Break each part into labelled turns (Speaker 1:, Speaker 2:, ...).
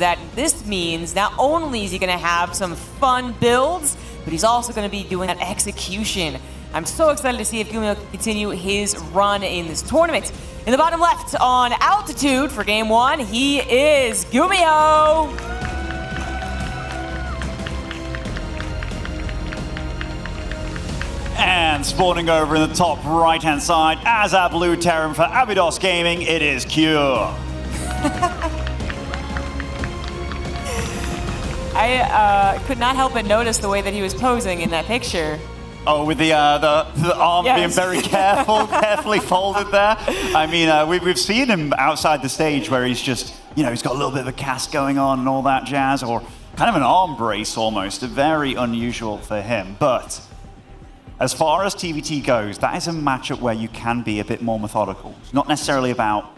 Speaker 1: that this means not only is he going to have some fun builds, but he's also going to be doing that execution. I'm so excited to see if GuMiho can continue his run in this tournament. In the bottom left on altitude for game one, he is GuMiho.
Speaker 2: And spawning over in the top right-hand side as our blue Terran for Abydos Gaming, it is Cure.
Speaker 1: I could not help but notice the way that he was posing in that picture.
Speaker 2: Oh, with the arm being very carefully folded there. I mean, we've seen him outside the stage where he's just, you know, he's got a little bit of a cast going on and all that jazz, or kind of an arm brace almost. Very unusual for him. But as far as TVT goes, that is a matchup where you can be a bit more methodical. It's not necessarily about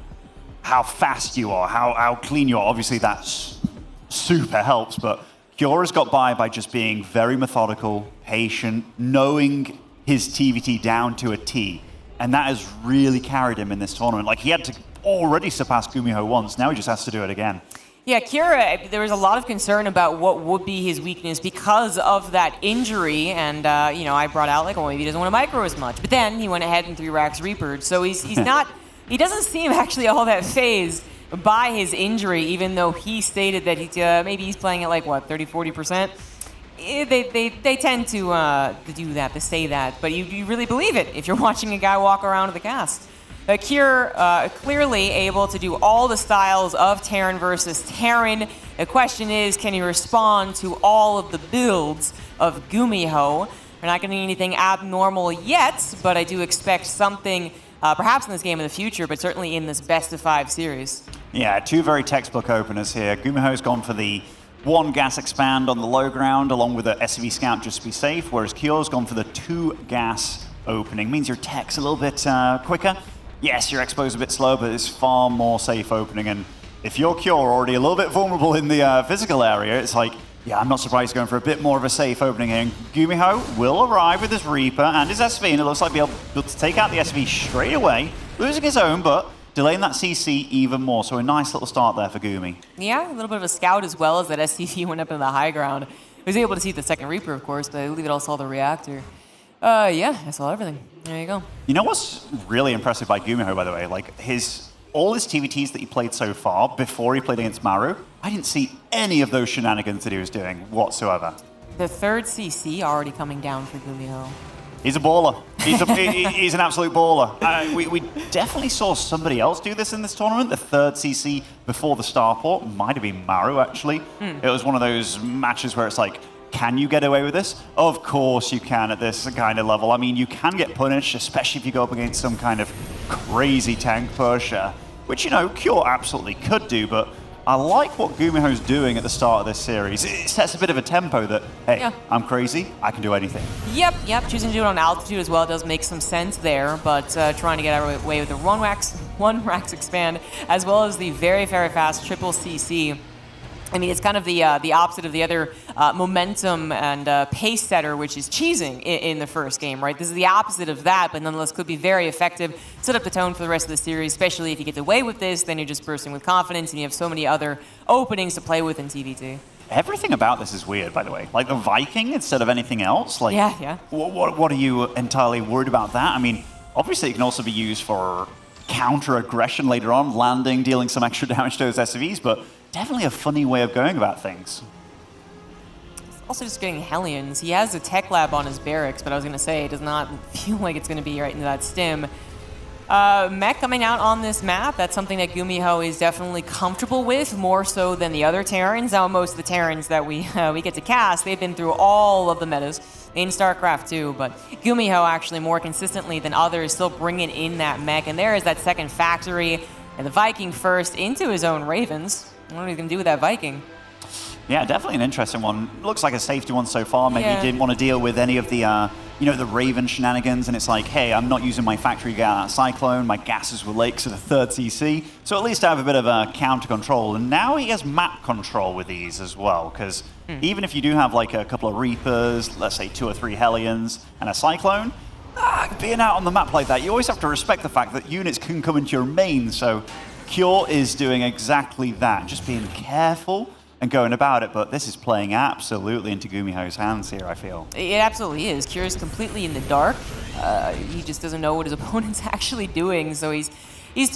Speaker 2: how fast you are, how clean you are. Obviously, that's super helps, but Cure has got by just being very methodical, patient, knowing his TVT down to a T, and that has really carried him in this tournament. Like, he had to already surpass GuMiho once, now he just has to do it again.
Speaker 1: Yeah, Kira, there was a lot of concern about what would be his weakness because of that injury, and you know, I brought out like, oh, maybe he doesn't want to micro as much, but then he went ahead and 3 racks Reapered, so he's not, he doesn't seem actually all that phased by his injury, even though he stated that maybe he's playing at like, what, 30-40%? They tend to do that, to say that, but you really believe it if you're watching a guy walk around with a cast. Cure clearly able to do all the styles of Terran versus Terran. The question is, can he respond to all of the builds of GuMiho? We're not getting anything abnormal yet, but I do expect something perhaps in this game in the future, but certainly in this best-of-5 series.
Speaker 2: Yeah, 2 very textbook openers here. GuMiho's gone for the 1 gas expand on the low ground, along with the SCV scout just to be safe, whereas Cure's gone for the 2 gas opening. Means your tech's a little bit quicker. Yes, your expo's a bit slow, but it's far more safe opening. And if you're Cure already a little bit vulnerable in the physical area, it's like, yeah, I'm not surprised he's going for a bit more of a safe opening here. And GuMiho will arrive with his Reaper and his SV, and it looks like he'll be able to take out the SV straight away, losing his own, but delaying that CC even more. So a nice little start there for Gumi.
Speaker 1: Yeah, a little bit of a scout as well as that SCV went up in the high ground. He was able to see the second Reaper, of course, but I believe it also saw the reactor. Yeah, I saw everything. There you go.
Speaker 2: You know what's really impressive by GuMiho, by the way? Like, all his TVTs that he played so far, before he played against Maru, I didn't see any of those shenanigans that he was doing whatsoever.
Speaker 1: The 3rd CC already coming down for GuMiho.
Speaker 2: He's a baller. He's an absolute baller. We definitely saw somebody else do this in this tournament. The 3rd CC before the starport might have been Maru, actually. It was one of those matches where it's like, can you get away with this? Of course you can at this kind of level. I mean, you can get punished, especially if you go up against some kind of crazy tank pusher, which, you know, Cure absolutely could do, but I like what GuMiho's doing at the start of this series. It sets a bit of a tempo that, hey, yeah, I'm crazy, I can do anything.
Speaker 1: Yep, choosing to do it on altitude as well does make some sense there, but trying to get away with the 1 racks expand, as well as the very, very fast triple CC. I mean, it's kind of the opposite of the other momentum and pace setter, which is cheesing in the first game, right? This is the opposite of that, but nonetheless could be very effective, set up the tone for the rest of the series, especially if you get away with this, then you're just bursting with confidence, and you have so many other openings to play with in TVT.
Speaker 2: Everything about this is weird, by the way. Like the Viking instead of anything else. Like,
Speaker 1: yeah.
Speaker 2: What are you entirely worried about that? I mean, obviously it can also be used for counter-aggression later on, landing, dealing some extra damage to those SCVs, but definitely a funny way of going about things.
Speaker 1: Also just getting Hellions. He has a tech lab on his barracks, but I was going to say it does not feel like it's going to be right into that stim. Mech coming out on this map, that's something that GuMiho is definitely comfortable with, more so than the other Terrans. Now, most of the Terrans that we get to cast, they've been through all of the metas in StarCraft 2, but GuMiho actually more consistently than others still bringing in that mech, and there is that second factory, and the Viking first into his own Ravens. I don't know what he's going to do with that Viking.
Speaker 2: Yeah, definitely an interesting one. Looks like a safety one so far. Maybe he didn't want to deal with any of the, the Raven shenanigans, and it's like, hey, I'm not using my factory Cyclone, my gases were lakes at the 3rd CC, so at least I have a bit of a counter control. And now he has map control with these as well, because even if you do have like a couple of Reapers, let's say 2 or 3 Hellions, and a Cyclone, being out on the map like that, you always have to respect the fact that units can come into your main, so Cure is doing exactly that, just being careful and going about it, but this is playing absolutely into GuMiho's hands here, I feel.
Speaker 1: It absolutely is. Cure is completely in the dark. He just doesn't know what his opponent's actually doing, so he's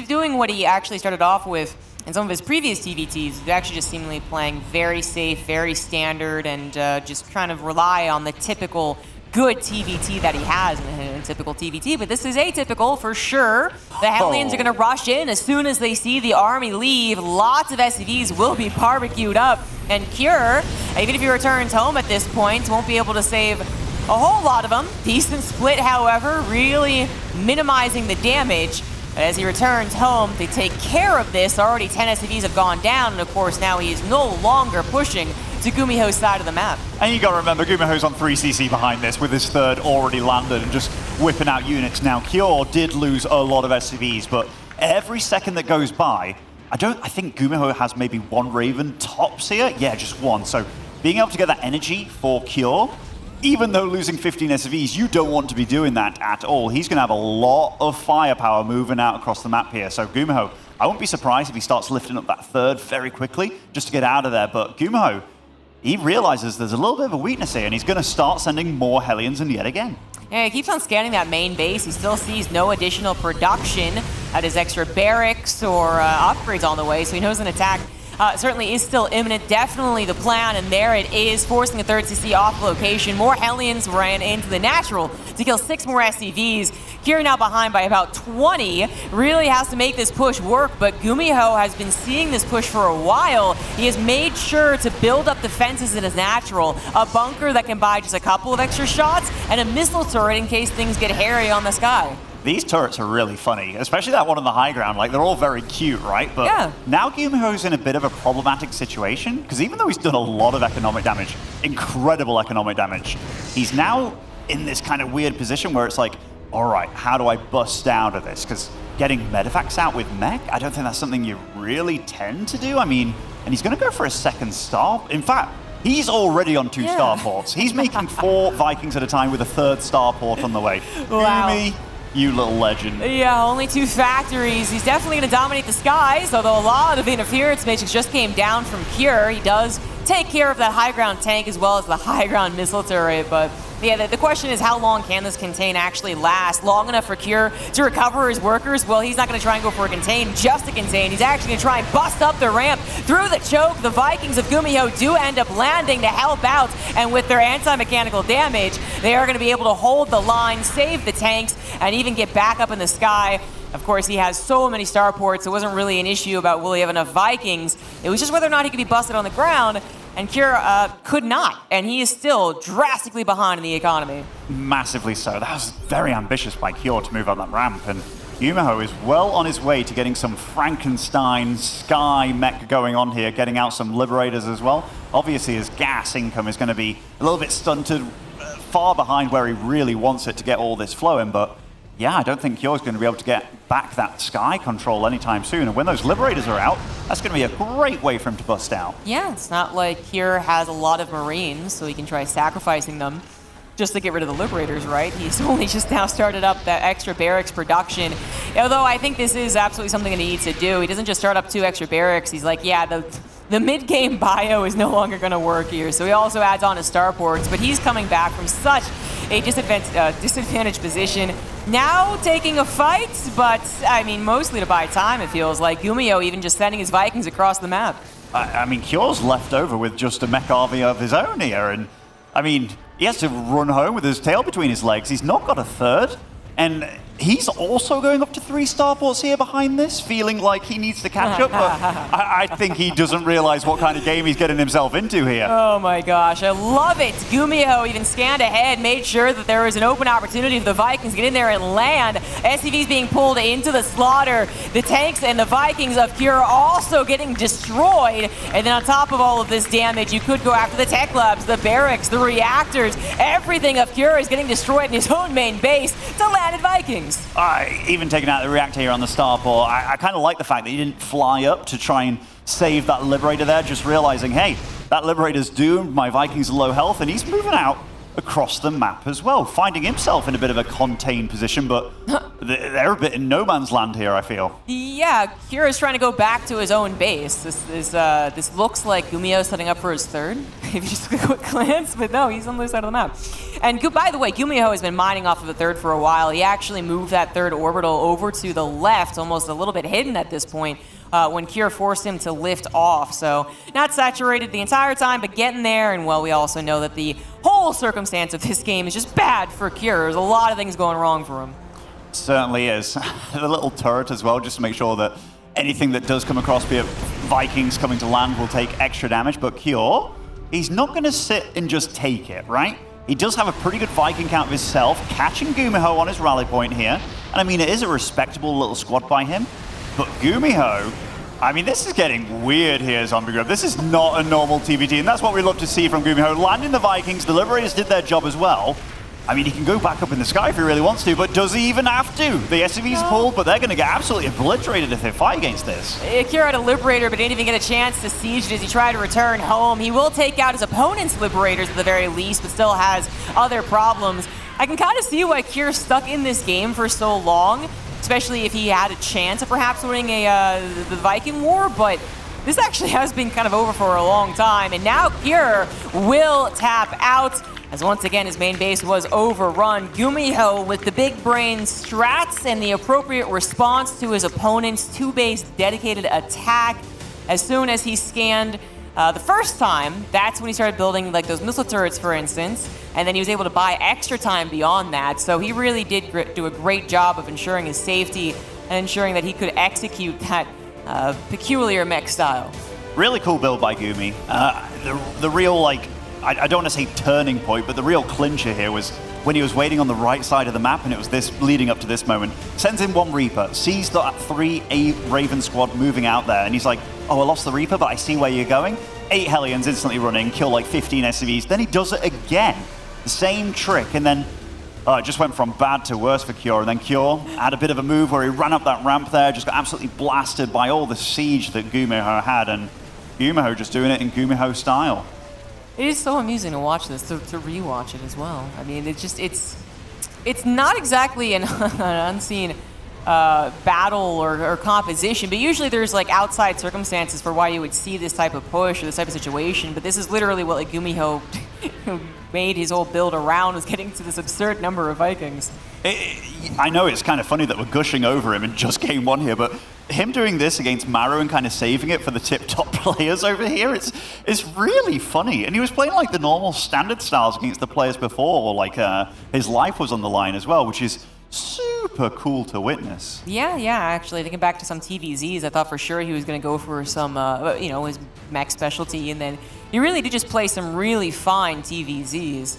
Speaker 1: doing what he actually started off with in some of his previous TVTs. He's actually just seemingly playing very safe, very standard, and just trying to rely on the typical good TVT that he has in a typical TVT, but this is atypical for sure. The Hellions are going to rush in as soon as they see the army leave. Lots of SCVs will be barbecued up, and Cure, even if he returns home at this point, won't be able to save a whole lot of them. Decent split, however, really minimizing the damage. But as he returns home, they take care of this. Already 10 SCVs have gone down, and of course now he is no longer pushing to GuMiho's side of the map.
Speaker 2: And you got to remember, GuMiho's on 3CC behind this with his third already landed and just whipping out units. Now, Cure did lose a lot of SCVs, but every second that goes by, I think GuMiho has maybe one Raven tops here. Yeah, just one. So being able to get that energy for Cure, even though losing 15 SCVs, you don't want to be doing that at all. He's going to have a lot of firepower moving out across the map here. So GuMiho, I won't be surprised if he starts lifting up that third very quickly just to get out of there. But GuMiho, he realizes there's a little bit of a weakness here, and he's going to start sending more Hellions in yet again.
Speaker 1: Yeah, he keeps on scanning that main base. He still sees no additional production at his extra barracks or upgrades on the way, so he knows an attack certainly is still imminent. Definitely the plan, and there it is, forcing a third CC off location. More Hellions ran into the natural to kill 6 more SCVs. Cure now behind by about 20. Really has to make this push work, but GuMiho has been seeing this push for a while. He has made sure to build up defenses in his natural, a bunker that can buy just a couple of extra shots, and a missile turret in case things get hairy on the sky.
Speaker 2: These turrets are really funny, especially that one on the high ground. Like, they're all very cute, right? But
Speaker 1: yeah.
Speaker 2: Now GuMiho's in a bit of a problematic situation, because even though he's done a lot of economic damage, incredible economic damage, he's now in this kind of weird position where it's like, all right, how do I bust out of this? Because getting medevac's out with mech, I don't think that's something you really tend to do. I mean, and he's going to go for a second star. In fact, he's already on 2 starports. He's making 4 Vikings at a time with a 3rd starport on the way.
Speaker 1: Wow.
Speaker 2: Gumi, you little legend.
Speaker 1: Yeah, only 2 factories. He's definitely going to dominate the skies, although a lot of interference matrix just came down from Cure. He does take care of that high ground tank as well as the high ground missile turret, but yeah, the question is how long can this contain actually last? Long enough for Cure to recover his workers? Well, he's not going to try and go for a contain just to contain. He's actually going to try and bust up the ramp through the choke. The Vikings of GuMiho do end up landing to help out, and with their anti-mechanical damage, they are going to be able to hold the line, save the tanks, and even get back up in the sky. Of course, he has so many starports, it wasn't really an issue about will he have enough Vikings. It was just whether or not he could be busted on the ground, and Cure could not, and he is still drastically behind in the economy.
Speaker 2: Massively so. That was very ambitious by Cure to move on that ramp, and GuMiho is well on his way to getting some Frankenstein Sky mech going on here, getting out some Liberators as well. Obviously, his gas income is going to be a little bit stunted, far behind where he really wants it to get all this flowing, but yeah, I don't think Cure's going to be able to get back that Sky control anytime soon. And when those Liberators are out, that's going to be a great way for him to bust out. Yeah,
Speaker 1: it's not like Cure has a lot of Marines, so he can try sacrificing them just to get rid of the Liberators, right? He's only just now started up that extra barracks production. Although I think this is absolutely something that he needs to do. He doesn't just start up 2 extra barracks. He's like, yeah, the mid-game bio is no longer going to work here. So he also adds on his starports, but he's coming back from such a disadvantaged position. Now taking a fight, but I mean, mostly to buy time, it feels like. GuMiho even just sending his Vikings across the map.
Speaker 2: I mean, Cure's left over with just a mech army of his own here, and I mean, he has to run home with his tail between his legs. He's not got a 3rd, and he's also going up to 3 starports here behind this, feeling like he needs to catch up, but I think he doesn't realize what kind of game he's getting himself into here.
Speaker 1: Oh my gosh, I love it. GuMiho even scanned ahead, made sure that there was an open opportunity for the Vikings to get in there and land. SCVs being pulled into the slaughter. The tanks and the Vikings of Cure also getting destroyed. And then on top of all of this damage, you could go after the tech labs, the barracks, the reactors. Everything of Cure is getting destroyed in his own main base to landed Vikings.
Speaker 2: Even taking out the reactor here on the starport, I kind of like the fact that he didn't fly up to try and save that Liberator there, just realizing, hey, that Liberator's doomed, my Vikings are low health, and he's moving out across the map as well, finding himself in a bit of a contained position, but they're a bit in no man's land here, I feel.
Speaker 1: Yeah, Kira's trying to go back to his own base. This looks like GuMiho setting up for his third, if you just took a quick glance, but no, he's on the other side of the map. And by the way, GuMiho has been mining off of the third for a while. He actually moved that third orbital over to the left, almost a little bit hidden at this point, when Kira forced him to lift off. So not saturated the entire time, but getting there. And well, we also know that the whole circumstance of this game is just bad for Kira. There's a lot of things going wrong for him.
Speaker 2: Certainly is. The little turret as well, just to make sure that anything that does come across, be it Vikings coming to land, will take extra damage. But Cure, he's not going to sit and just take it, right? He does have a pretty good Viking count of himself, catching GuMiho on his rally point here. And I mean, it is a respectable little squad by him. But GuMiho, I mean, this is getting weird here, Zombie Grub. This is not a normal TVT, and that's what we love to see from GuMiho. Landing the Vikings, the Liberators did their job as well. I mean, he can go back up in the sky if he really wants to, but does he even have to? The SCV's pulled, but they're going to get absolutely obliterated if they fight against this.
Speaker 1: Kira had a Liberator, but didn't even get a chance to siege it as he tried to return home. He will take out his opponent's Liberators at the very least, but still has other problems. I can kind of see why Kira's stuck in this game for so long, especially if he had a chance of perhaps winning the Viking War, but this actually has been kind of over for a long time, and now Kira will tap out, as once again his main base was overrun. GuMiho with the big brain strats and the appropriate response to his opponent's two-base dedicated attack. As soon as he scanned the first time, that's when he started building like those missile turrets, for instance, and then he was able to buy extra time beyond that. So he really did do a great job of ensuring his safety and ensuring that he could execute that peculiar mech style.
Speaker 2: Really cool build by Gumi. The real, like, I don't want to say turning point, but the real clincher here was when he was waiting on the right side of the map, and it was this leading up to this moment. Sends in one Reaper, sees that 3 Raven squad moving out there, and he's like, oh, I lost the Reaper, but I see where you're going. 8 Hellions instantly running, kill like 15 SCVs. Then he does it again. The same trick, and then it just went from bad to worse for Cure. And then Cure had a bit of a move where he ran up that ramp there, just got absolutely blasted by all the siege that GuMiho had, and GuMiho just doing it in GuMiho style.
Speaker 1: It is so amusing to watch this, to rewatch it as well. I mean, it's not exactly an unseen battle or composition, but usually there's like outside circumstances for why you would see this type of push or this type of situation, but this is literally what like GuMiho made his whole build around, was getting to this absurd number of Vikings.
Speaker 2: I know it's kind of funny that we're gushing over him in just game one here, but him doing this against Maro and kind of saving it for the tip-top players over here, it's really funny. And he was playing like the normal standard styles against the players before, like his life was on the line as well, which is super cool to witness.
Speaker 1: Yeah, actually, thinking back to some TVZs, I thought for sure he was going to go for some, his mech specialty, and then he really did just play some really fine TVZs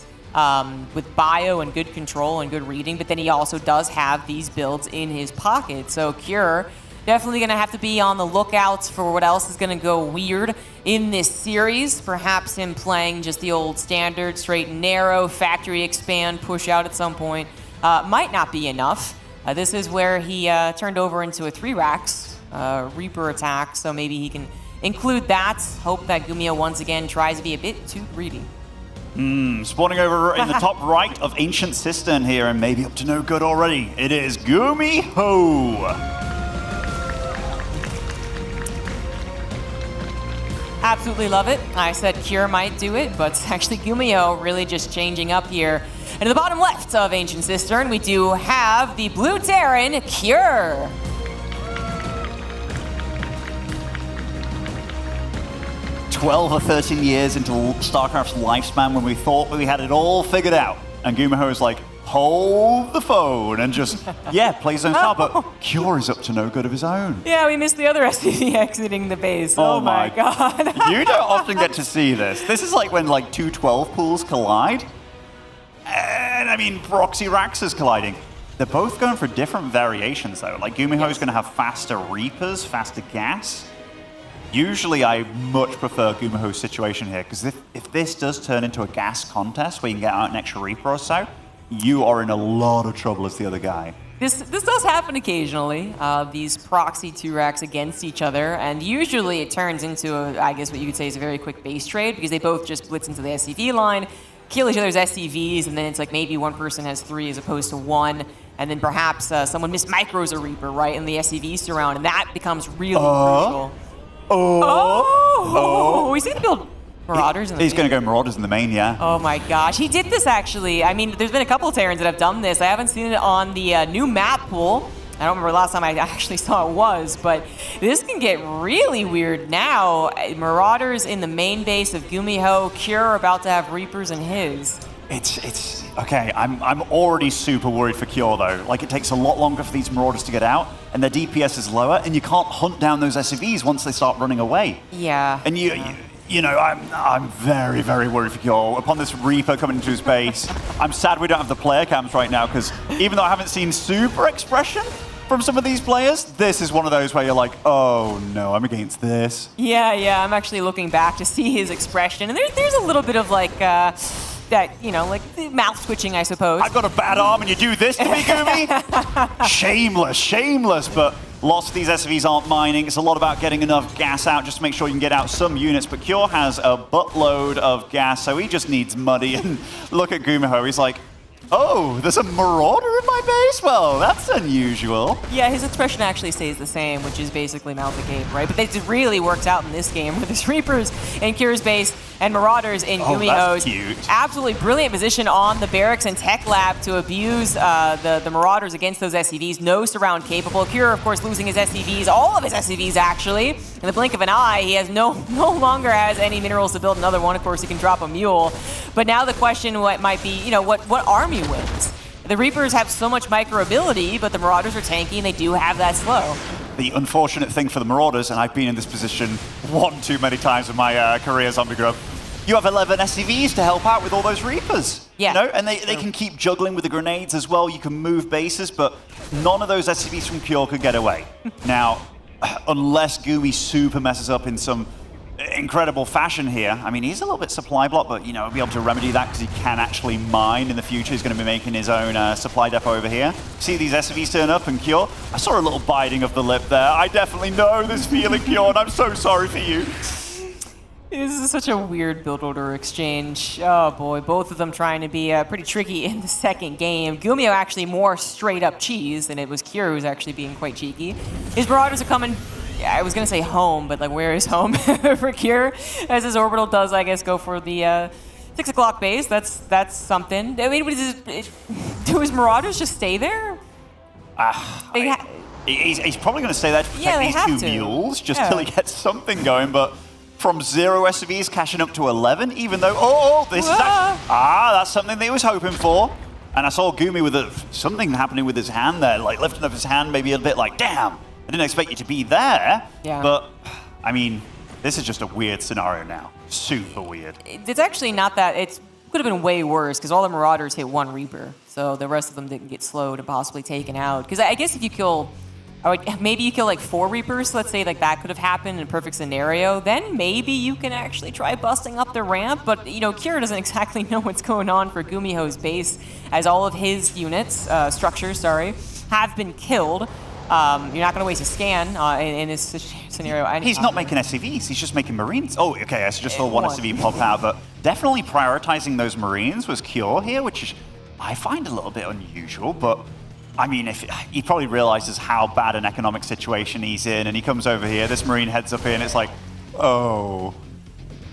Speaker 1: with bio and good control and good reading, but then he also does have these builds in his pocket. So Cure definitely going to have to be on the lookout for what else is going to go weird in this series. Perhaps him playing just the old standard, straight and narrow, factory expand, push out at some point. Might not be enough. This is where he turned over into a 3 racks Reaper attack, so maybe he can include that. Hope that GuMiho once again tries to be a bit too greedy.
Speaker 2: Spawning over in the top right of Ancient Cistern here, and maybe up to no good already. It is GuMiho.
Speaker 1: Absolutely love it. I said Cure might do it, but it's actually GuMiho really just changing up here. And at the bottom left of Ancient Cistern, we do have the Blue Terran, Cure.
Speaker 2: "12 or 13 years into StarCraft's lifespan when we thought we had it all figured out. And GuMiho is like, hold the phone and just, play his own style, but Cure is up to no good of his own.
Speaker 1: Yeah, we missed the other SCV exiting the base. Oh my god.
Speaker 2: You don't often get to see this. This is like when like 2 12 pools collide. And I mean, Proxy Racks is colliding. They're both going for different variations though. Like GuMiho is going to have faster Reapers, faster gas. Usually I much prefer GuMiho's situation here, because if this does turn into a gas contest where you can get out an extra Reaper or so, you are in a lot of trouble as the other guy.
Speaker 1: This does happen occasionally, these proxy 2 racks against each other, and usually it turns into, I guess what you could say is a very quick base trade, because they both just blitz into the SCV line, kill each other's SCVs, and then it's like maybe one person has 3 as opposed to 1, and then perhaps someone mismicros a Reaper, right, and the SCVs surround, and that becomes really crucial. He's going to build Marauders in the
Speaker 2: He's going to go Marauders in the main, yeah.
Speaker 1: Oh my gosh, he did this actually. I mean, there's been a couple of Terrans that have done this. I haven't seen it on the new map pool. I don't remember the last time I actually saw it was, but this can get really weird now. Marauders in the main base of GuMiho, Cure about to have Reapers in his.
Speaker 2: It's okay. I'm already super worried for Cure though. Like it takes a lot longer for these Marauders to get out, and their DPS is lower, and you can't hunt down those SCVs once they start running away.
Speaker 1: Yeah.
Speaker 2: And you know, I'm very, very worried for Cure. Upon this Reaper coming into his base, I'm sad we don't have the player cams right now, because even though I haven't seen super expression from some of these players, this is one of those where you're like, oh no, I'm against this.
Speaker 1: Yeah, I'm actually looking back to see his expression, and there's a little bit of like, that, you know, like mouth twitching, I suppose.
Speaker 2: I've got a bad arm and you do this to me, Gumi? Shameless, but lots of these SCVs aren't mining. It's a lot about getting enough gas out just to make sure you can get out some units, but Cure has a buttload of gas, so he just needs muddy. And look at GuMiho, he's like, oh, there's a Marauder in my base? Well, that's unusual.
Speaker 1: Yeah, his expression actually stays the same, which is basically mouth agape, right? But it really works out in this game with his Reapers in Cure's base and Marauders in GuMiho's.
Speaker 2: That's cute.
Speaker 1: Absolutely brilliant position on the barracks and tech lab to abuse the Marauders against those SCVs. No surround capable. Cure, of course, losing his SCVs, all of his SCVs actually. In the blink of an eye, he has no longer has any minerals to build another one. Of course, he can drop a mule. But now the question might be, you know, what army wins? The Reapers have so much micro ability, but the Marauders are tanky and they do have that slow.
Speaker 2: The unfortunate thing for the Marauders, and I've been in this position one too many times in my career, Zombie Grub, you have 11 SCVs to help out with all those Reapers.
Speaker 1: Yeah.
Speaker 2: You know? And they can keep juggling with the grenades as well. You can move bases, but none of those SCVs from Cure could get away. Now, unless Gumi super messes up in some incredible fashion here. I mean, he's a little bit supply block, but, you know, he'll be able to remedy that because he can actually mine in the future. He's going to be making his own supply depot over here. See these SCVs turn up and Cure? I saw a little biting of the lip there. I definitely know this feeling, Cure, and I'm so sorry for you.
Speaker 1: This is such a weird build order exchange. Oh boy, both of them trying to be pretty tricky in the second game. GuMiho actually more straight up cheese than it was Cure who's actually being quite cheeky. His Marauders are coming, yeah, I was gonna say home, but like where is home for Cure? As his orbital does, I guess, go for the 6 o'clock base. That's something. I mean, do his Marauders just stay there?
Speaker 2: He's probably going to stay there to protect these 2 mules just till he gets something going, but from 0 SCVs cashing up to 11, even though, this is actually, that's something that he was hoping for. And I saw Gumi with something happening with his hand there, like lifting up his hand maybe a bit like, damn, I didn't expect you to be there.
Speaker 1: Yeah.
Speaker 2: But, I mean, this is just a weird scenario now. Super weird.
Speaker 1: It's actually not that, it could have been way worse because all the Marauders hit 1 Reaper. So the rest of them didn't get slowed and possibly taken out. Because I guess if you kill, maybe you kill like 4 Reapers, let's say like that could have happened in a perfect scenario, then maybe you can actually try busting up the ramp, but you know, Cure doesn't exactly know what's going on for GuMiho's base, as all of his units, structures, have been killed. You're not going to waste a scan in this scenario.
Speaker 2: He's not making SCVs, he's just making Marines. Oh, okay, I just saw 1 SCV pop out, but definitely prioritizing those Marines was Cure here, which I find a little bit unusual, but I mean, he probably realizes how bad an economic situation he's in, and he comes over here, this Marine heads up here, and it's like, oh,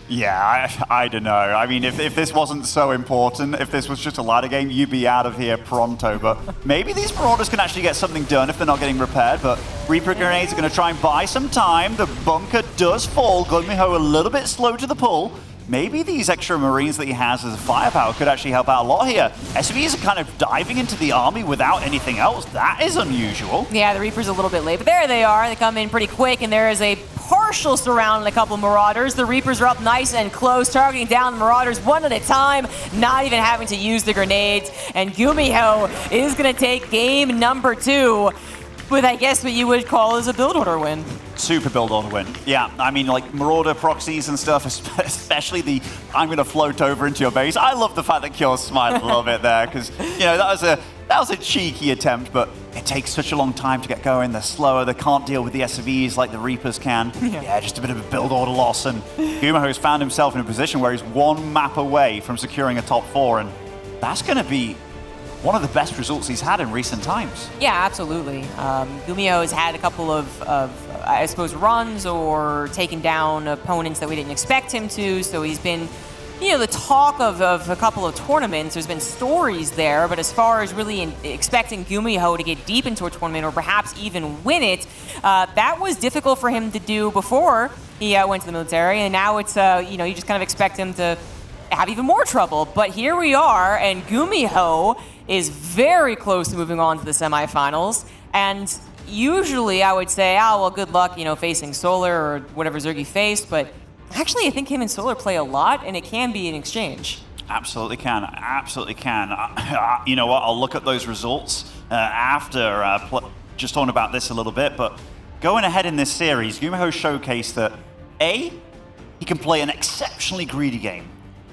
Speaker 2: yeah, I don't know. I mean, if this wasn't so important, if this was just a ladder game, you'd be out of here pronto, but maybe these Marauders can actually get something done if they're not getting repaired, but Reaper Grenades are going to try and buy some time. The bunker does fall, GuMiho a little bit slow to the pull. Maybe these extra Marines that he has as a firepower could actually help out a lot here. SCVs are kind of diving into the army without anything else. That is unusual.
Speaker 1: Yeah, the Reaper's a little bit late, but there they are. They come in pretty quick, and there is a partial surround on a couple Marauders. The Reapers are up nice and close, targeting down the Marauders one at a time, not even having to use the grenades. And GuMiho is going to take game number 2 with, I guess, what you would call as a build order win.
Speaker 2: Super build order win. Yeah, I mean, like Marauder proxies and stuff, especially the I'm going to float over into your base. I love the fact that Cure smiled a little bit there because, you know, that was a cheeky attempt, but it takes such a long time to get going. They're slower. They can't deal with the SCVs like the Reapers can. Yeah, just a bit of a build order loss. And GuMiho's found himself in a position where he's one map away from securing a top 4. And that's going to be one of the best results he's had in recent times.
Speaker 1: Yeah, absolutely. GuMiho has had a couple of, I suppose, runs or taken down opponents that we didn't expect him to. So he's been, the talk of a couple of tournaments. There's been stories there, but as far as really expecting GuMiho to get deep into a tournament or perhaps even win it, that was difficult for him to do before he went to the military, and now it's, you just kind of expect him to have even more trouble. But here we are, and GuMiho is very close to moving on to the semifinals, and usually I would say, oh, well, good luck, facing Solar or whatever Zergy faced, but actually, I think him and Solar play a lot, and it can be an exchange.
Speaker 2: Absolutely can. Absolutely can. You know what? I'll look at those results after just talking about this a little bit. But going ahead in this series, GuMiho showcased that A, he can play an exceptionally greedy game.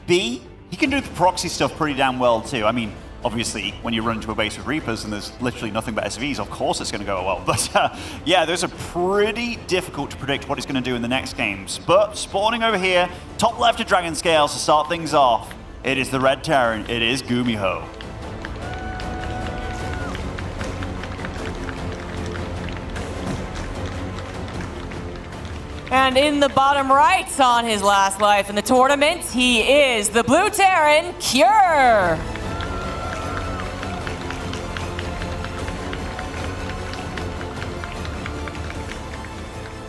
Speaker 2: B, he can do the proxy stuff pretty damn well too. I mean, obviously, when you run into a base of Reapers and there's literally nothing but SVs, of course it's going to go well. But yeah, those are pretty difficult to predict what he's going to do in the next games. But spawning over here, top left of Dragon Scales to start things off, it is the Red Terran, it is GuMiho.
Speaker 1: And in the bottom right on his last life in the tournament, he is the Blue Terran, Cure.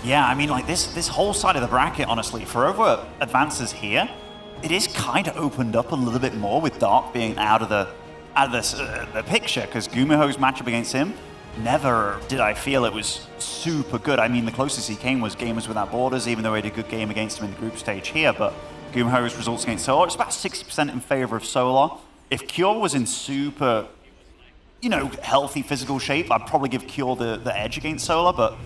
Speaker 2: Yeah, I mean, like this whole side of the bracket, honestly, for over advances here, it is kind of opened up a little bit more with Dark being out of the picture, because GuMiho's matchup against him, never did I feel it was super good. I mean, the closest he came was Gamers Without Borders, even though he had a good game against him in the group stage here, but GuMiho's results against Solar, it's about 60% in favor of Solar. If Cure was in super, healthy physical shape, I'd probably give Cure the edge against Solar, but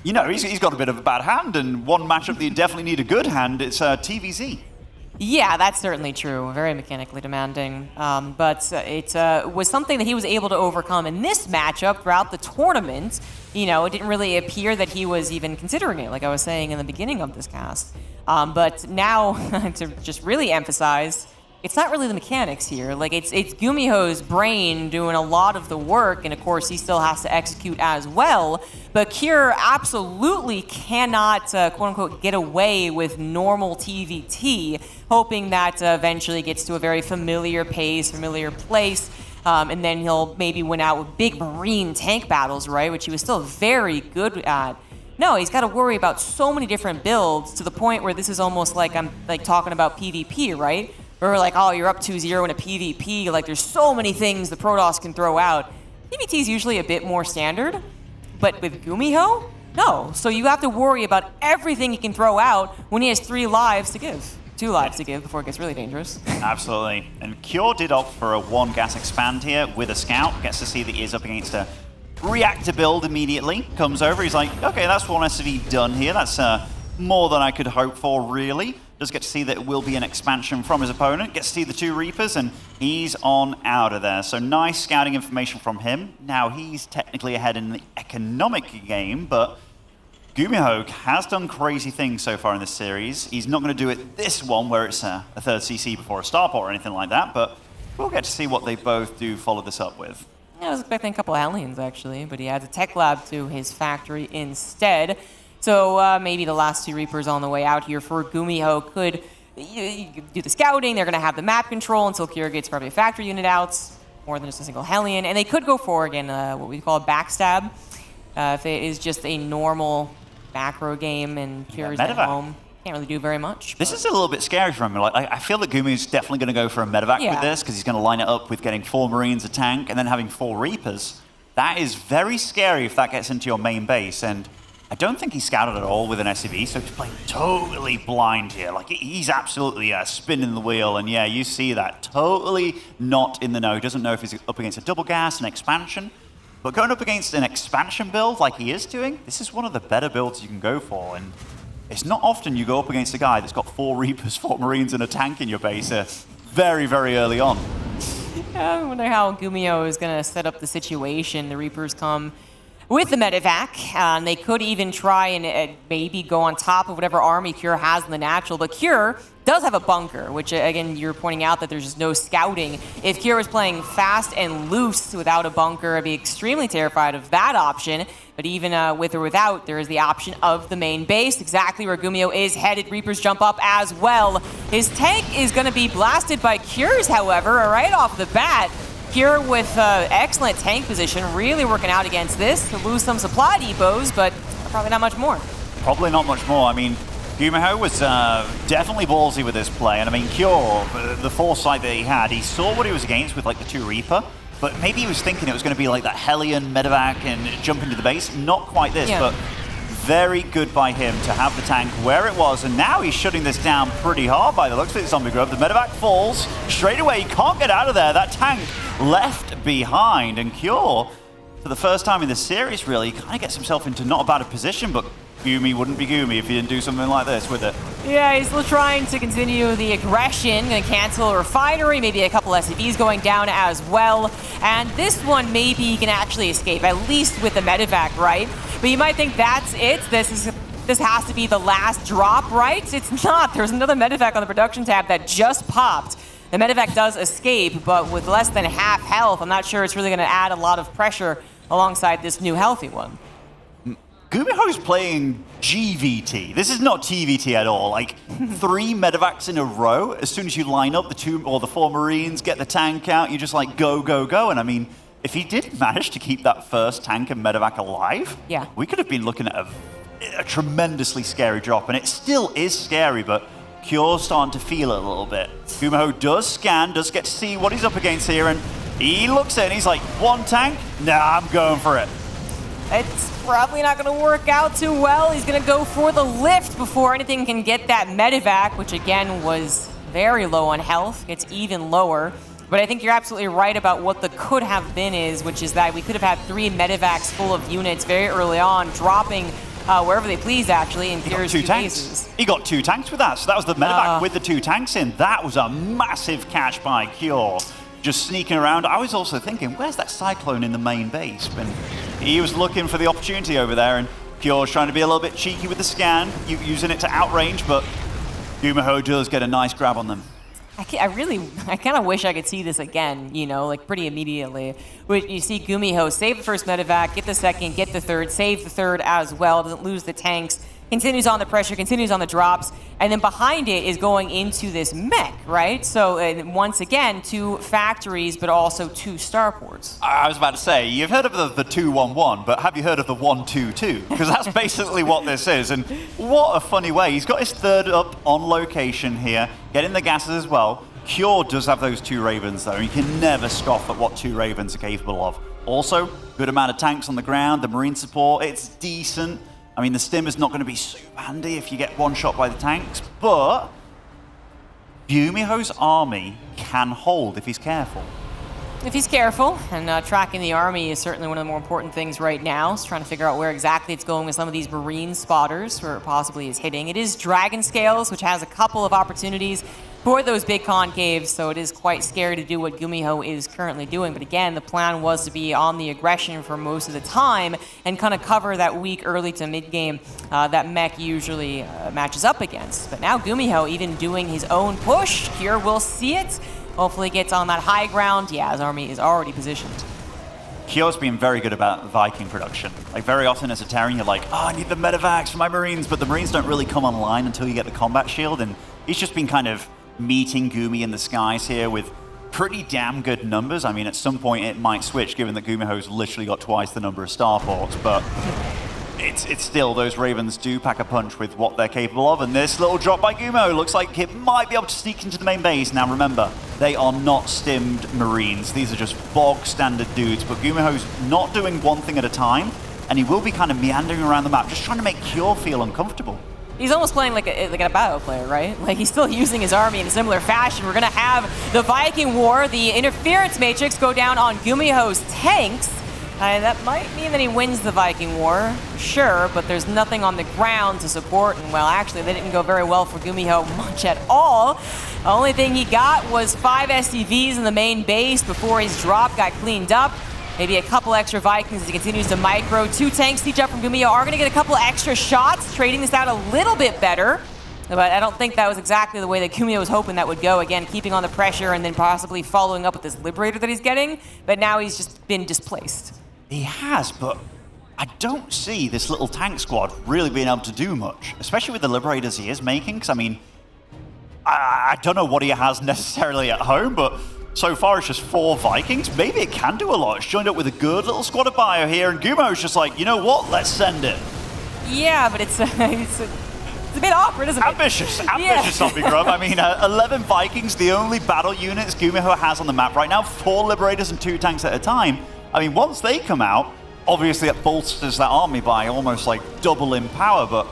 Speaker 2: he's got a bit of a bad hand, and one matchup that you definitely need a good hand, it's TVZ.
Speaker 1: Yeah, that's certainly true. Very mechanically demanding. But it was something that he was able to overcome in this matchup throughout the tournament. It didn't really appear that he was even considering it, like I was saying in the beginning of this cast. But now, to just really emphasize, it's not really the mechanics here. Like, it's GuMiho's brain doing a lot of the work, and of course he still has to execute as well. But Cure absolutely cannot, quote-unquote, get away with normal TVT, hoping that eventually gets to a very familiar pace, familiar place, and then he'll maybe win out with big Marine tank battles, right, which he was still very good at. No, he's got to worry about so many different builds to the point where this is almost like I'm talking about PvP, right? Or like, oh, you're up 2-0 in a PvP. Like, there's so many things the Protoss can throw out. PvT is usually a bit more standard, but with GuMiho, no. So you have to worry about everything he can throw out when he has 3 lives to give. 2 lives to give before it gets really dangerous.
Speaker 2: Absolutely. And Cure did opt for a 1 gas expand here with a scout. Gets to see that he is up against a reactor build immediately. Comes over, he's like, okay, that's 1 SV done here. That's more than I could hope for, really. Does get to see that it will be an expansion from his opponent. Gets to see the 2 Reapers, and he's on out of there. So nice scouting information from him. Now he's technically ahead in the economic game, but GuMiho has done crazy things so far in this series. He's not going to do it this one, where it's a 3rd CC before a starport or anything like that, but we'll get to see what they both do follow this up with.
Speaker 1: Yeah, I was expecting a couple of Hellions, actually, but he adds a tech lab to his factory instead. So maybe the last 2 Reapers on the way out here for GuMiho could do the scouting. They're going to have the map control until Cure gets probably a factory unit out, more than just a single Hellion. And they could go for, again, what we call a backstab. If it is just a normal macro game and Cure's at home, can't really do very much.
Speaker 2: This is a little bit scary for him. Like, I feel that GuMiho's definitely going to go for a medevac with this, because he's going to line it up with getting 4 Marines, a tank, and then having 4 Reapers. That is very scary if that gets into your main base. And I don't think he's scouted at all with an SCV, so he's playing totally blind here. Like, he's absolutely spinning the wheel, and yeah, you see that. Totally not in the know. He doesn't know if he's up against a double gas, an expansion. But going up against an expansion build like he is doing, this is one of the better builds you can go for. And it's not often you go up against a guy that's got 4 Reapers, 4 Marines, and a tank in your base very, very early on.
Speaker 1: I wonder how GuMiho is going to set up the situation. The Reapers come with the medevac, and they could even try and maybe go on top of whatever army Cure has in the natural, but Cure does have a bunker, which, again, you're pointing out that there's just no scouting. If Cure was playing fast and loose without a bunker, I'd be extremely terrified of that option, but even with or without, there is the option of the main base, exactly where GuMiho is headed. Reapers jump up as well. His tank is going to be blasted by Cure's, however, right off the bat. Cure with excellent tank position, really working out against this to lose some supply depots, but probably not much more.
Speaker 2: Probably not much more. I mean, GuMiho was definitely ballsy with this play, and I mean, Cure, the foresight that he had, he saw what he was against with like the 2 Reaper, but maybe he was thinking it was going to be like that Hellion, medevac, and jump into the base. Not quite this, but very good by him to have the tank where it was, and now he's shutting this down pretty hard by the looks of it. Zombie Grove. The medevac falls straight away. He can't get out of there. That tank left behind, and Cure, for the first time in the series, really kind of gets himself into not a bad a position, but Gumi wouldn't be Gumi if he didn't do something like this with it.
Speaker 1: Yeah, he's still trying to continue the aggression, gonna cancel a refinery, maybe a couple SCVs going down as well. And this one, maybe he can actually escape, at least with the medevac, right? But you might think that's it. This has to be the last drop, right? It's not. There's another medevac on the production tab that just popped. The medevac does escape, but with less than half health, I'm not sure it's really gonna add a lot of pressure alongside this new healthy one.
Speaker 2: GuMiho's playing GVT. This is not TVT at all. Like 3 medevacs in a row. As soon as you line up the 2 or the 4 Marines, get the tank out, you just like go, go, go. And I mean, if he did manage to keep that first tank and medevac alive, we could have been looking at a tremendously scary drop. And it still is scary, but Cure's starting to feel it a little bit. GuMiho does scan, does get to see what he's up against here, and he looks at it and he's like, 1 tank? Nah, I'm going for it.
Speaker 1: It's probably not going to work out too well. He's going to go for the lift before anything can get that medevac, which again was very low on health. Gets even lower. But I think you're absolutely right about what the could have been is, which is that we could have had 3 medevacs full of units very early on, dropping wherever they please, actually, in Cure's 2
Speaker 2: tanks. He got 2 tanks with that, so that was the medevac with the 2 tanks in. That was a massive catch by Cure. Just sneaking around. I was also thinking, where's that Cyclone in the main base? And he was looking for the opportunity over there, and Cure's trying to be a little bit cheeky with the scan, using it to outrange, but GuMiho does get a nice grab on them.
Speaker 1: I kind of wish I could see this again, you know, like pretty immediately. You see GuMiho save the first medevac, get the second, get the third, save the third as well, doesn't lose the tanks, continues on the pressure, continues on the drops, and then behind it is going into this mech, right? So once again, 2 factories, but also 2 starports.
Speaker 2: I was about to say, you've heard of the 2-1-1, but have you heard of the 1-2-2? Because that's basically what this is, and what a funny way. He's got his 3rd up on location here, getting the gases as well. Cure does have those 2 Ravens, though, and you can never scoff at what 2 Ravens are capable of. Also, good amount of tanks on the ground, the Marine support, it's decent. I mean, the stim is not going to be super handy if you get one shot by the tanks, but GuMiho's army can hold if he's careful.
Speaker 1: If he's careful, and tracking the army is certainly one of the more important things right now. It's trying to figure out where exactly it's going with some of these Marine spotters, where it possibly is hitting. It is Dragon Scales, which has a couple of opportunities for those big concaves, so it is quite scary to do what GuMiho is currently doing. But again, the plan was to be on the aggression for most of the time and kind of cover that weak early to mid game that mech usually matches up against. But now GuMiho even doing his own push. Cure will see it. Hopefully gets on that high ground. Yeah, his army is already positioned.
Speaker 2: Cure's been very good about Viking production. Like, very often as a Terran, you're like, oh, I need the medevacs for my Marines, but the Marines don't really come online until you get the combat shield, and he's just been kind of meeting Gumi in the skies here with pretty damn good numbers. I mean, at some point it might switch, given that GuMiho's literally got twice the number of starports, but it's still, those Ravens do pack a punch with what they're capable of, and this little drop by GuMiho looks like it might be able to sneak into the main base. Now remember, they are not stimmed Marines. These are just bog standard dudes, but GuMiho's not doing one thing at a time, and he will be kind of meandering around the map, just trying to make Cure feel uncomfortable. He's
Speaker 1: almost playing like a battle player, right? Like, he's still using his army in a similar fashion. We're going to have the Viking War, the interference matrix, go down on GuMiho's tanks. That might mean that he wins the Viking War, sure, but there's nothing on the ground to support, and well, actually, they didn't go very well for GuMiho much at all. The only thing he got was 5 SCVs in the main base before his drop got cleaned up. Maybe a couple extra Vikings as he continues to micro. 2 tanks siege up from GuMiho are going to get a couple extra shots, trading this out a little bit better. But I don't think that was exactly the way that GuMiho was hoping that would go. Again, keeping on the pressure and then possibly following up with this Liberator that he's getting. But now he's just been displaced.
Speaker 2: He has, but I don't see this little tank squad really being able to do much, especially with the Liberators he is making, because I mean, I don't know what he has necessarily at home, but so far it's just 4 Vikings. Maybe it can do a lot. It's joined up with a good little squad of bio here, and GuMiho's just like, you know what, let's send it.
Speaker 1: Yeah, but it's a bit awkward, isn't it?
Speaker 2: Ambitious Zombie Grub. I mean, 11 Vikings, the only battle units GuMiho has on the map right now, 4 Liberators and 2 tanks at a time. I mean, once they come out, obviously it bolsters that army by almost like double in power, but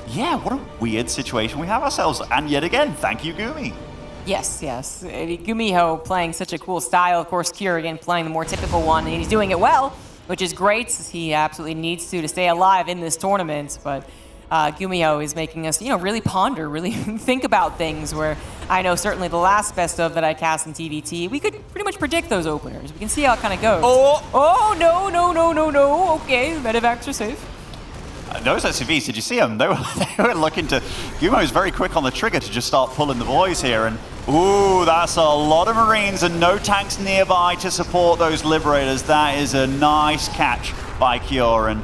Speaker 2: yeah, what a weird situation we have ourselves. And yet again, thank you, Gumi.
Speaker 1: Yes. GuMiho playing such a cool style. Of course, Cure again playing the more typical one, and he's doing it well, which is great. He absolutely needs to stay alive in this tournament, but GuMiho is making us, really ponder, really think about things where I know certainly the last best of that I cast in TVT, we could pretty much predict those openers. We can see how it kind of goes. Oh, no. Okay, medevacs are safe.
Speaker 2: Those SCVs, did you see them? They were looking to... GuMiho's very quick on the trigger to just start pulling the boys here, and ooh, that's a lot of Marines and no tanks nearby to support those Liberators. That is a nice catch by Cure, and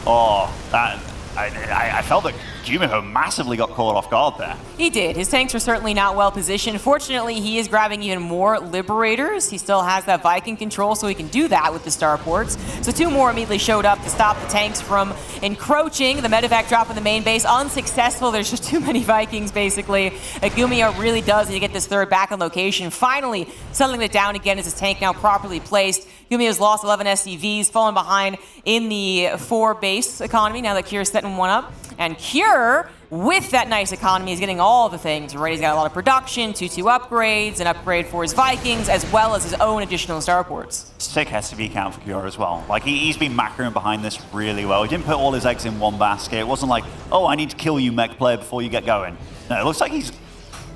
Speaker 2: I felt that GuMiho massively got caught off guard there.
Speaker 1: He did. His tanks were certainly not well positioned. Fortunately, he is grabbing even more Liberators. He still has that Viking control, so he can do that with the starports. So 2 more immediately showed up to stop the tanks from encroaching. The medevac drop in the main base, unsuccessful. There's just too many Vikings, basically. GuMiho really does need to get this 3rd back on location. Finally, settling it down again as his tank now properly placed. GuMiho's lost 11 SCVs, fallen behind in the 4 base economy now that Cure's setting one up. And Cure, with that nice economy, is getting all the things, right? He's got a lot of production, 2-2 upgrades, an upgrade for his Vikings, as well as his own additional starports.
Speaker 2: Sick SCV count for Cure as well. Like, he's been macroing behind this really well. He didn't put all his eggs in one basket. It wasn't like, oh, I need to kill you, mech player, before you get going. No, it looks like he's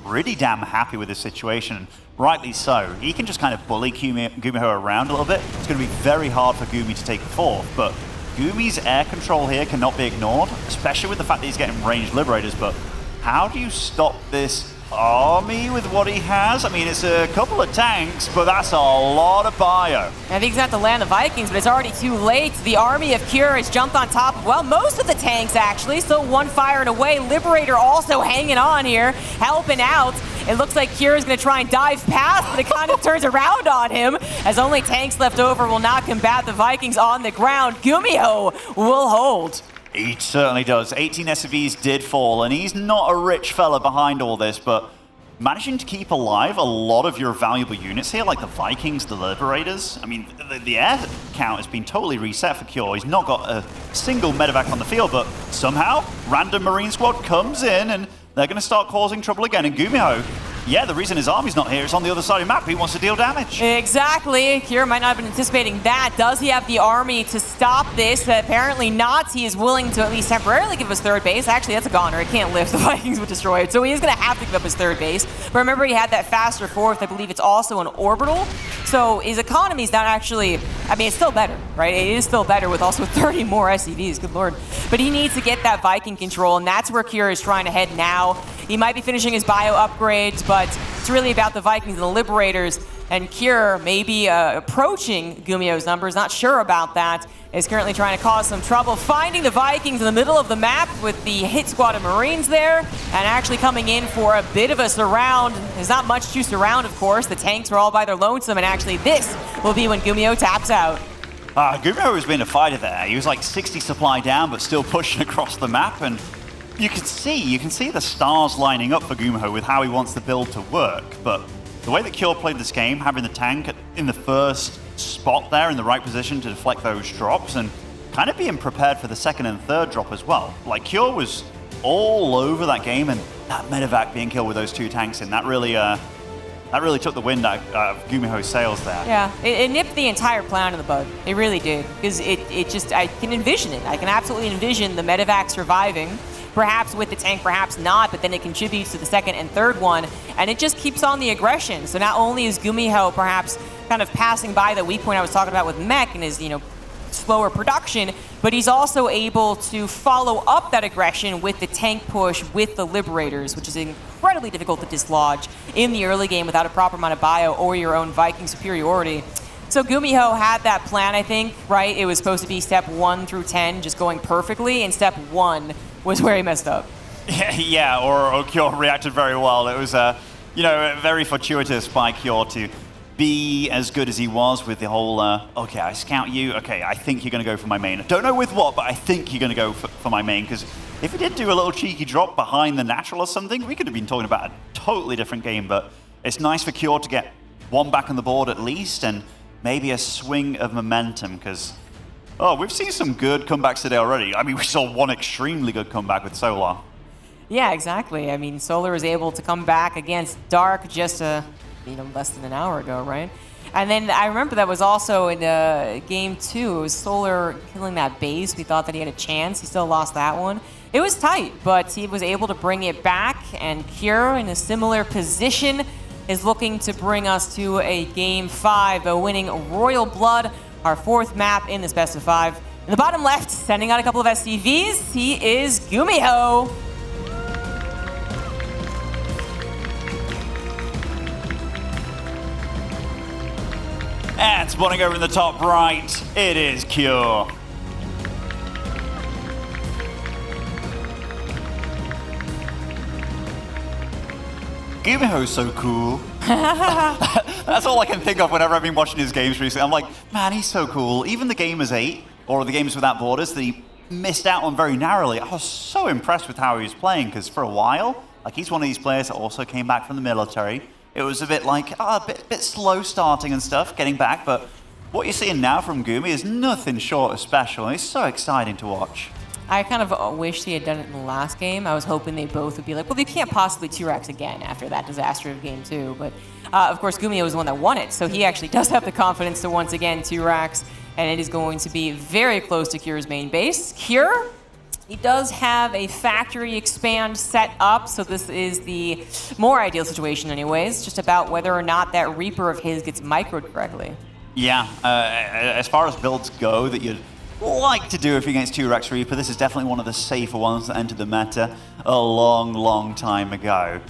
Speaker 2: pretty damn happy with this situation. Rightly so. He can just kind of bully GuMiho around a little bit. It's going to be very hard for Gumi to take the 4th, but Gumi's air control here cannot be ignored, especially with the fact that he's getting ranged Liberators, but how do you stop this army with what he has? I mean, it's a couple of tanks, but that's a lot of bio.
Speaker 1: I think he's got to land the Vikings, but it's already too late. The army of Cure has jumped on top of, well, most of the tanks, actually. Still 1 firing away. Liberator also hanging on here, helping out. It looks like Cure is going to try and dive past, but it kind of turns around on him, as only tanks left over will not combat the Vikings on the ground. GuMiho will hold.
Speaker 2: He certainly does. 18 SCVs did fall, and he's not a rich fella behind all this, but managing to keep alive a lot of your valuable units here, like the Vikings, the Liberators. I mean, the air count has been totally reset for Cure. He's not got a single medevac on the field, but somehow, random Marine squad comes in, and they're going to start causing trouble again. And GuMiho, yeah, the reason his army's not here is on the other side of the map. He wants to deal damage.
Speaker 1: Exactly. Cure might not have been anticipating that. Does he have the army to stop this? Apparently not. He is willing to at least temporarily give us 3rd base. Actually, that's a goner. It can't lift. The Vikings would destroy it. So he is going to have to give up his 3rd base. But remember, he had that faster 4th. I believe it's also an orbital. So his economy is not actually... I mean, it's still better, right? It is still better with also 30 more SCVs. Good lord. But he needs to get that Viking control, and that's where Cure is trying to head now. He might be finishing his bio upgrades, but it's really about the Vikings and the Liberators. And Cure maybe approaching GuMiho's numbers, not sure about that, is currently trying to cause some trouble, finding the Vikings in the middle of the map with the hit squad of Marines there, and actually coming in for a bit of a surround. There's not much to surround, of course. The tanks are all by their lonesome, and actually this will be when GuMiho taps out.
Speaker 2: GuMiho has been a fighter there. He was like 60 supply down, but still pushing across the map, and you can see the stars lining up for GuMiho with how he wants the build to work, but the way that Cure played this game, having the tank in the first spot there in the right position to deflect those drops, and kind of being prepared for the 2nd and 3rd drop as well. Like, Cure was all over that game, and that medevac being killed with those 2 tanks in, that really that really took the wind out of GuMiho's sails there.
Speaker 1: Yeah, it nipped the entire plan in the bud. It really did. Because it just, I can envision it. I can absolutely envision the medevac surviving. Perhaps with the tank, perhaps not, but then it contributes to the second and third one, and it just keeps on the aggression. So not only is GuMiho perhaps kind of passing by the weak point I was talking about with Mech and his, slower production, but he's also able to follow up that aggression with the tank push with the Liberators, which is incredibly difficult to dislodge in the early game without a proper amount of bio or your own Viking superiority. So GuMiho had that plan, I think, right? It was supposed to be step 1 through 10 just going perfectly, and step 1 was where he messed up.
Speaker 2: Yeah, or Kyor reacted very well. It was, very fortuitous by Kyor to be as good as he was with the whole, okay, I scout you, okay, I think you're going to go for my main. I don't know with what, but I think you're going to go for my main, because if he did do a little cheeky drop behind the natural or something, we could have been talking about a totally different game, but it's nice for Kyor to get one back on the board at least, and maybe a swing of momentum, because we've seen some good comebacks today already. I mean, we saw one extremely good comeback with Solar.
Speaker 1: Yeah, exactly. I mean, Solar was able to come back against Dark just less than an hour ago, right? And then I remember that was also in game 2. It was Solar killing that base. We thought that he had a chance. He still lost that one. It was tight, but he was able to bring it back, and Kyor in a similar position is looking to bring us to a game 5, winning Royal Blood, our 4th map in this best of 5. In the bottom left, sending out a couple of SCVs, he is GuMiho.
Speaker 2: And spawning over in the top right, it is Kyor. GuMiho's so cool. That's all I can think of whenever I've been watching his games recently. I'm like, man, he's so cool. Even the Gamers 8, or the Games Without Borders that he missed out on very narrowly, I was so impressed with how he was playing, because for a while, he's one of these players that also came back from the military. It was a bit like, a bit slow starting and stuff, getting back, but what you're seeing now from Gumi is nothing short of special. It's so exciting to watch.
Speaker 1: I kind of wished he had done it in the last game. I was hoping they both would be like, well, they can't possibly 2-Rex again after that disaster of game 2. But, of course, GuMiho was the one that won it, so he actually does have the confidence to once again 2-Rex, and it is going to be very close to Kyor's main base. Kyor, he does have a factory expand set up, so this is the more ideal situation anyways, just about whether or not that Reaper of his gets microed correctly.
Speaker 2: Yeah, as far as builds go that you'd like to do if you're against 2-Rex Reaper, this is definitely one of the safer ones that entered the meta a long, long time ago.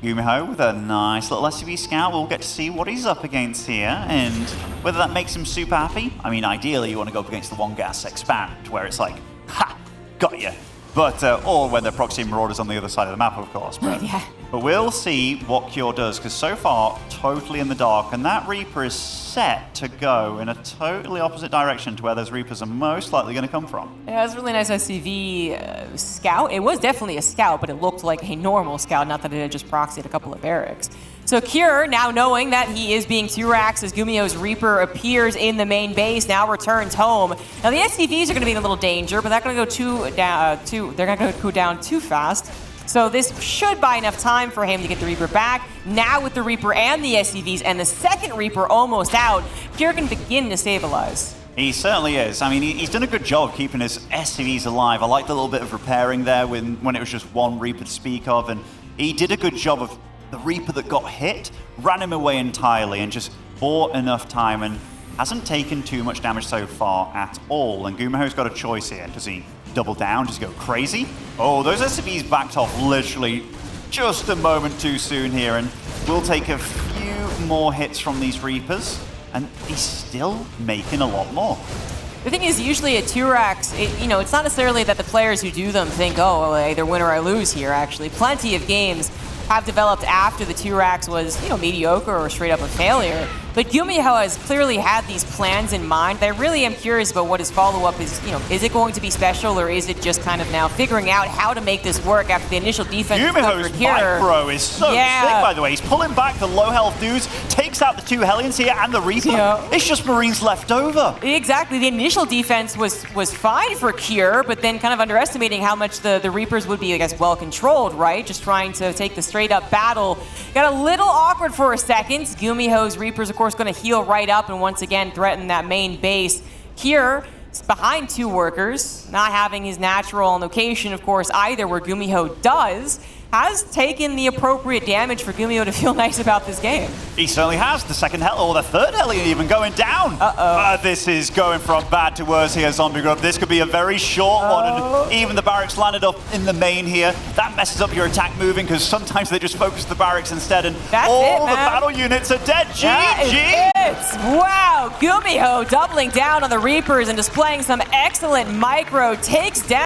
Speaker 2: GuMiho with a nice little SCV scout. We'll get to see what he's up against here and whether that makes him super happy. I mean, ideally you want to go up against the one gas expand where it's like, ha, got you. But, or when they're proxy marauders on the other side of the map, of course. But,
Speaker 1: yeah.
Speaker 2: But we'll see what Kyor does, because so far, totally in the dark, and that Reaper is set to go in a totally opposite direction to where those Reapers are most likely going to come from.
Speaker 1: Yeah, it was a really nice SCV scout. It was definitely a scout, but it looked like a normal scout, not that it had just proxied a couple of barracks. So Kyor, now knowing that he is being 2-Raxed as GuMiho's Reaper appears in the main base, now returns home. Now the SCVs are going to be in a little danger, but they're going to go down too fast. So this should buy enough time for him to get the Reaper back. Now with the Reaper and the SCVs and the second Reaper almost out, Kyor can begin to stabilize.
Speaker 2: He certainly is. I mean, he's done a good job keeping his SCVs alive. I like the little bit of repairing there when it was just one Reaper to speak of, and he did a good job of the Reaper that got hit, ran him away entirely and just bought enough time and hasn't taken too much damage so far at all. And GuMiho's got a choice here. Does he double down? Does he go crazy? Oh, those SCVs backed off literally just a moment too soon here, and we'll take a few more hits from these Reapers, and he's still making a lot more.
Speaker 1: The thing is, usually at 2-Rax, it's not necessarily that the players who do them think, oh, well, either win or I lose here, actually. Plenty of games have developed after the 2-Rax was, mediocre or straight up a failure. But GuMiho has clearly had these plans in mind. I really am curious about what his follow-up is. Is it going to be special, or is it just kind of now figuring out how to make this work after the initial defense is covered
Speaker 2: GuMiho's
Speaker 1: here?
Speaker 2: micro is so sick, by the way. He's pulling back the low health dudes, takes out the 2 Hellions here and the Reaper.
Speaker 1: Yeah.
Speaker 2: It's just Marines left over.
Speaker 1: Exactly. The initial defense was fine for Cure, but then kind of underestimating how much the Reapers would be, I guess, well controlled, right? Just trying to take the straight up battle. Got a little awkward for a second. GuMiho's Reapers, of course, going to heal right up and once again threaten that main base. Cure is behind 2 workers, not having his natural location, of course, either, where GuMiho does. Has taken the appropriate damage for GuMiho to feel nice about this game.
Speaker 2: He certainly has. The second hell, or the third Hellion even going down. This is going from bad to worse here, Zombie Grub. This could be a very short one, and even the barracks landed up in the main here. That messes up your attack moving, because sometimes they just focus the barracks instead, and all the battle units are dead. GG!
Speaker 1: Wow, GuMiho doubling down on the Reapers and displaying some excellent micro, takes down